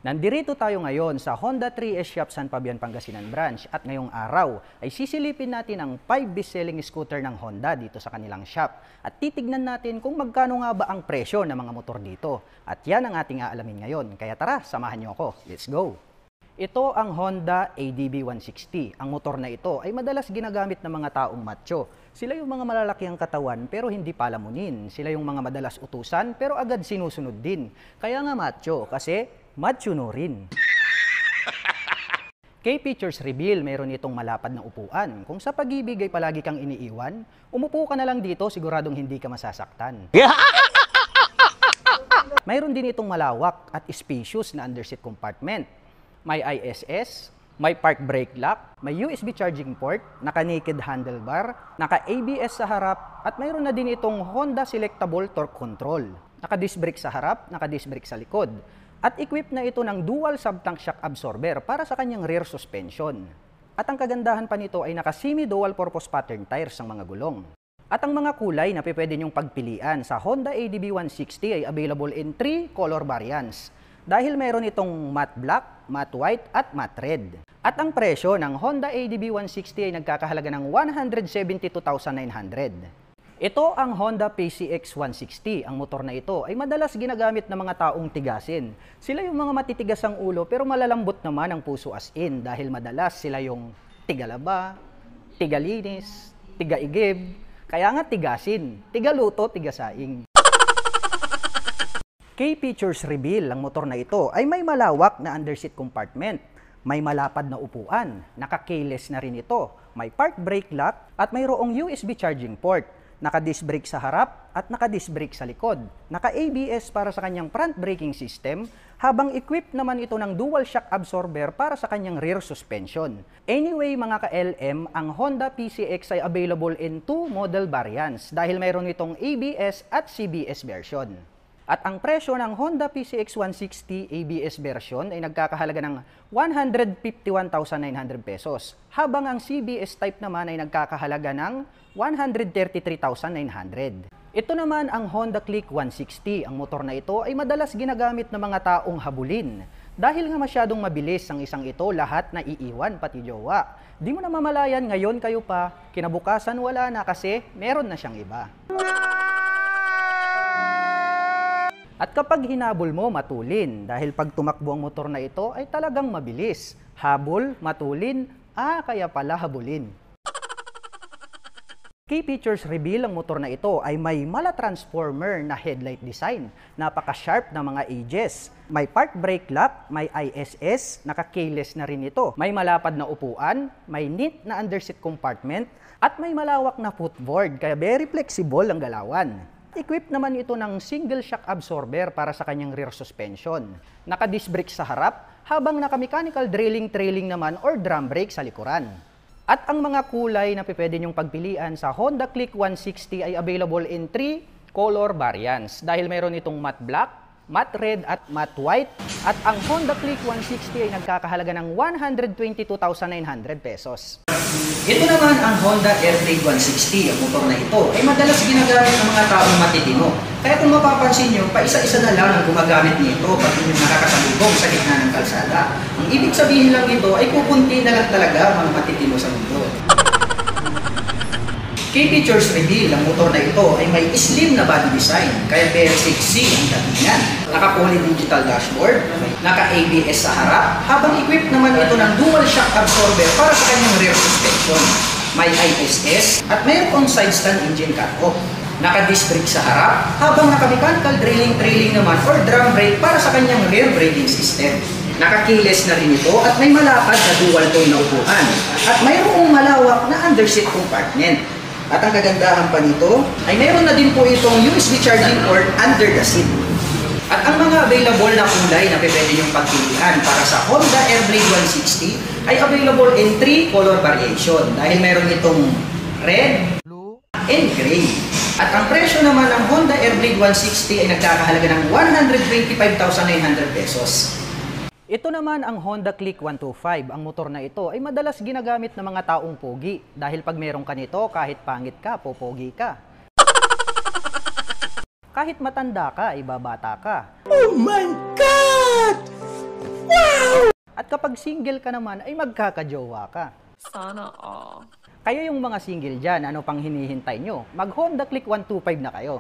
Nandirito tayo ngayon sa Honda 3S Shop San Fabian, Pangasinan branch at ngayong araw ay sisilipin natin ang 5 best-selling scooter ng Honda dito sa kanilang shop at titignan natin kung magkano nga ba ang presyo ng mga motor dito. At yan ang ating aalamin ngayon. Kaya tara, samahan niyo ako. Let's go! Ito ang Honda ADB 160. Ang motor na ito ay madalas ginagamit ng mga taong macho. Sila yung mga malalaki ang katawan pero hindi palamunin. Sila yung mga madalas utusan pero agad sinusunod din. Kaya nga macho kasi macho no rin. Kay Features Reveal, mayroon itong malapad na upuan. Kung sa pag-ibig ay palagi kang iniiwan, umupo ka na lang dito, siguradong hindi ka masasaktan. Mayroon din itong malawak at spacious na underseat compartment. May ISS, may park brake lock, may USB charging port, naka-naked handlebar, naka-ABS sa harap, at mayroon na din itong Honda Selectable Torque Control. Naka-disc brake sa harap, naka-disc brake sa likod. At equipped na ito ng dual sub-tank shock absorber para sa kanyang rear suspension. At ang kagandahan pa nito ay naka-semi dual purpose pattern tires ang mga gulong. At ang mga kulay na pwede niyong pagpilian sa Honda ADB 160 ay available in 3 color variants. Dahil mayroon itong matte black, matte white at matte red. At ang presyo ng Honda ADB 160 ay nagkakahalaga ng 172,900. Ito ang Honda PCX 160. Ang motor na ito ay madalas ginagamit ng mga taong tigasin. Sila yung mga matitigas ang ulo pero malalambot naman ang puso as in dahil madalas sila yung tigalaba, tigalinis, tigaigib, kaya nga tigasin, tigaluto, tigasaing. Kay Features Reveal, ang motor na ito ay may malawak na underseat compartment, may malapad na upuan, naka-keyless na rin ito, may park brake lock at mayroong USB charging port, naka-disc brake sa harap at naka-disc brake sa likod, naka-ABS para sa kanyang front braking system, habang equipped naman ito ng dual shock absorber para sa kanyang rear suspension. Anyway mga ka-LM, ang Honda PCX ay available in 2 model variants dahil mayroon itong ABS at CBS version. At ang presyo ng Honda PCX 160 ABS version ay nagkakahalaga ng 151,900 pesos, habang ang CBS type naman ay nagkakahalaga ng 133,900. Ito naman ang Honda Click 160. Ang motor na ito ay madalas ginagamit ng mga taong habulin. Dahil nga masyadong mabilis ang isang ito, lahat na iiwan pati jowa. Di mo na mamalayan, ngayon kayo pa, kinabukasan wala na kasi meron na siyang iba. At kapag hinabol mo, matulin. Dahil pag tumakbo ang motor na ito ay talagang mabilis. Habol, matulin, kaya pala habulin. Key Features Reveal, ang motor na ito ay may mala-transformer na headlight design. Napaka-sharp na mga edges. May park brake lock, may ISS, naka-keyless na rin ito. May malapad na upuan, may neat na underseat compartment, at may malawak na footboard, kaya very flexible ang galawan. Equipped naman ito ng single shock absorber para sa kanyang rear suspension. Naka-disc brake sa harap, habang naka-mechanical trailing naman or drum brake sa likuran. At ang mga kulay na pwede niyong pagpilian sa Honda Click 160 ay available in 3 color variants. Dahil mayroon itong matte black, matte red at matte white. At ang Honda Click 160 ay nagkakahalaga ng 122,900 pesos. Ito naman ang Honda Airblade 160. Ang motor na ito ay madalas ginagamit ng mga taong matitino. Kaya kung mapapansin nyo, paisa-isa na lang ang gumagamit nito pag inyong nakakasalubong sa gitna ng kalsada. Ang ibig sabihin lang nito ay kukunti na lang talaga mga matitino sa mundo. Key Features Reveal, ang motor na ito ay may slim na body design, kaya very sexy ang datingan. Naka-poly digital dashboard, naka-ABS sa harap, habang equipped naman ito ng dual shock absorber para sa kanyang rear suspension. May ISS at mayroong side stand engine cut-off. Naka-disc brake sa harap, habang naka-mechanical trailing naman or drum brake para sa kanyang rear braking system. Naka-keyless na rin ito at may malapad na dual tone na upuan. At mayroong malawak na underseat compartment. At ang kagandahan pa nito ay mayroon na din po itong USB charging port under the seat. At ang mga available na kulay na pwede niyong pagpilian para sa Honda Airblade 160 ay available in 3 color variation dahil mayroon itong red, blue, and gray. At ang presyo naman ng Honda Airblade 160 ay nagkakahalaga ng 125,900 pesos. Ito naman ang Honda Click 125. Ang motor na ito ay madalas ginagamit ng mga taong pogi. Dahil pag meron ka nito, kahit pangit ka, popogi ka. Kahit matanda ka, ibabata ka. Oh my God! At kapag single ka naman ay magkakajowa ka. Sana all. Kayo yung mga single dyan, ano pang hinihintay nyo? Mag Honda Click 125 na kayo.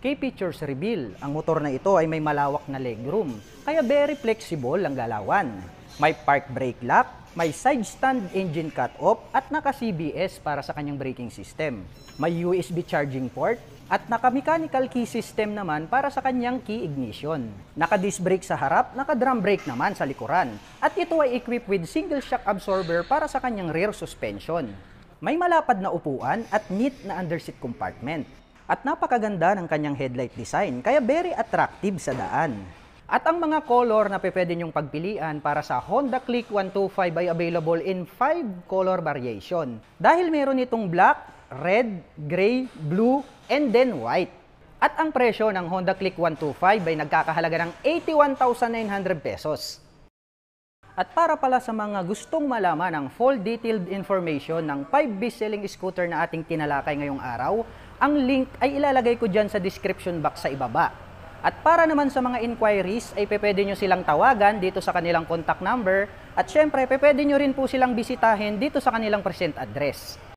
Key features reveal, ang motor na ito ay may malawak na legroom, kaya very flexible ang galawan. May park brake lock, may side stand engine cut-off at naka-CBS para sa kanyang braking system. May USB charging port at naka-mechanical key system naman para sa kanyang key ignition. Naka-disc brake sa harap, naka-drum brake naman sa likuran. At ito ay equipped with single shock absorber para sa kanyang rear suspension. May malapad na upuan at neat na underseat compartment. At napakaganda ng kanyang headlight design, kaya very attractive sa daan. At ang mga color na pwede nyong pagpilian para sa Honda Click 125 ay available in 5 color variation. Dahil meron itong black, red, gray, blue, and then white. At ang presyo ng Honda Click 125 ay nagkakahalaga ng 81,900 pesos. At para pala sa mga gustong malaman ang full detailed information ng 5 best-selling scooter na ating tinalakay ngayong araw, ang link ay ilalagay ko dyan sa description box sa ibaba. At para naman sa mga inquiries ay pwede nyo silang tawagan dito sa kanilang contact number at syempre pwede nyo rin po silang bisitahin dito sa kanilang present address.